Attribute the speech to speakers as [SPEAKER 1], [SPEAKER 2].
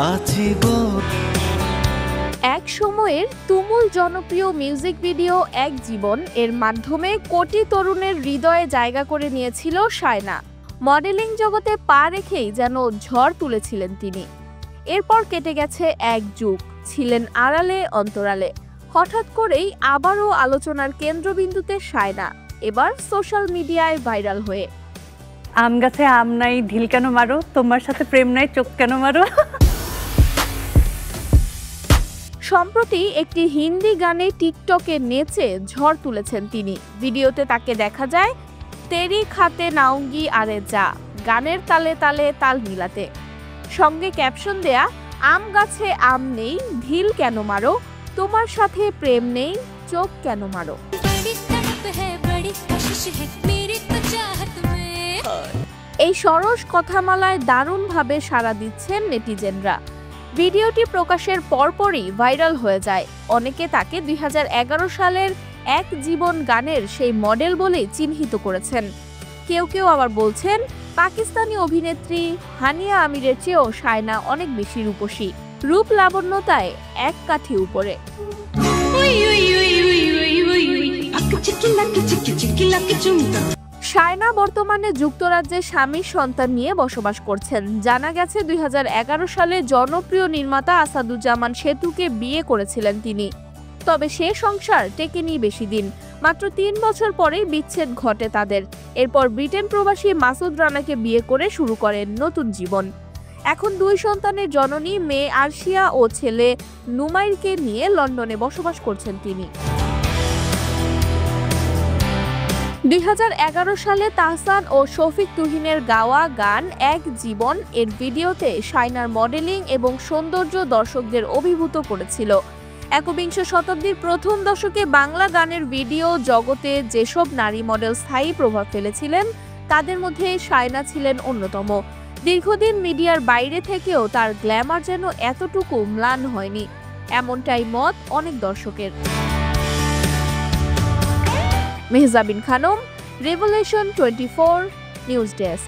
[SPEAKER 1] আছি গো।
[SPEAKER 2] এক সময়ের তুমুল জনপ্রিয় মিউজিক ভিডিও এক জীবন এর মাধ্যমে কোটি তরুণের হৃদয়ে জায়গা করে নিয়েছিল শায়না। মডেলিং জগতে পা রেখেই যেন ঝড় তুলেছিলেন তিনি। এরপর কেটে গেছে এক যুগ, ছিলেন আড়ালে অন্তরালে। হঠাৎ করেই আবারও আলোচনার কেন্দ্রবিন্দুতে শায়না, এবার সোশ্যাল মিডিয়ায় ভাইরাল হয়ে।
[SPEAKER 3] আম গাছে আম নাই ঢিল কেন মারো, তোমার সাথে প্রেম নাই চোখ কেন মারো।
[SPEAKER 2] সম্প্রতি একটি হিন্দি গানে টিকটকে নেচে ঝড় তুলেছেন তিনি। ভিডিওতে তাকে দেখা যায় তেরি খাতে নাউঙ্গি আরে যা, গানের তালে তালে তাল মিলাতে। সঙ্গে ক্যাপশন দেয়া, আম গাছে আম নেই ঢিল কেন মারো, তোমার সাথে প্রেম নেই চোখ কেন মারো। এই সরস কথামালায় দারুণভাবে সাড়া দিচ্ছেন নেটিজেনরা। ভিডিওটি প্রকাশের পরপরই ভাইরাল হয়ে যায়। অনেকে তাকে 2011 সালের এক জীবন গানের সেই মডেল বলেই চিহ্নিত করেছেন। কেউ কেউ আবার বলছেন পাকিস্তানি অভিনেত্রী হানিয়া আমিরের চেয়েও শায়না অনেক বেশি রূপসী, রূপ লাবণ্যতায় এক কাঠি উপরে। শায়না বর্তমানে যুক্তরাজ্যে স্বামীর সন্তান নিয়ে বসবাস করছেন। জানা গেছে 2011 সালে জনপ্রিয় নির্মাতা আসাদুজ্জামান সেতুকে বিয়ে করেছিলেন তিনি। তবে সে সংসার টেকেনি বেশি দিন, মাত্র 3 বছর পরেই বিচ্ছেদ ঘটে তাদের। এরপর ব্রিটেন প্রবাসী মাসুদ রানাকে বিয়ে করে শুরু করেন নতুন জীবন। এখন 2 সন্তানের জননী মেয়ে আরশিয়া ও ছেলে নুমাইরকে নিয়ে লন্ডনে বসবাস করছেন তিনি। 2011 সালে তাহসান ও শফিক তুহিনের গাওয়া গান এক জীবন এর ভিডিওতে শায়নার মডেলিং এবং সৌন্দর্য দর্শকদের অভিভূত করেছিল। একবিংশ শতাব্দীর প্রথম দশকে বাংলা গানের ভিডিও জগতে যেসব নারী মডেল স্থায়ী প্রভাব ফেলেছিলেন তাদের মধ্যে শায়না ছিলেন অন্যতম। দীর্ঘদিন মিডিয়ার বাইরে থেকেও তার গ্ল্যামার যেন এতটুকু ম্লান হয়নি, এমনটাই মত অনেক দর্শকের। Mehjabin Khanam, revolution 24 news desk.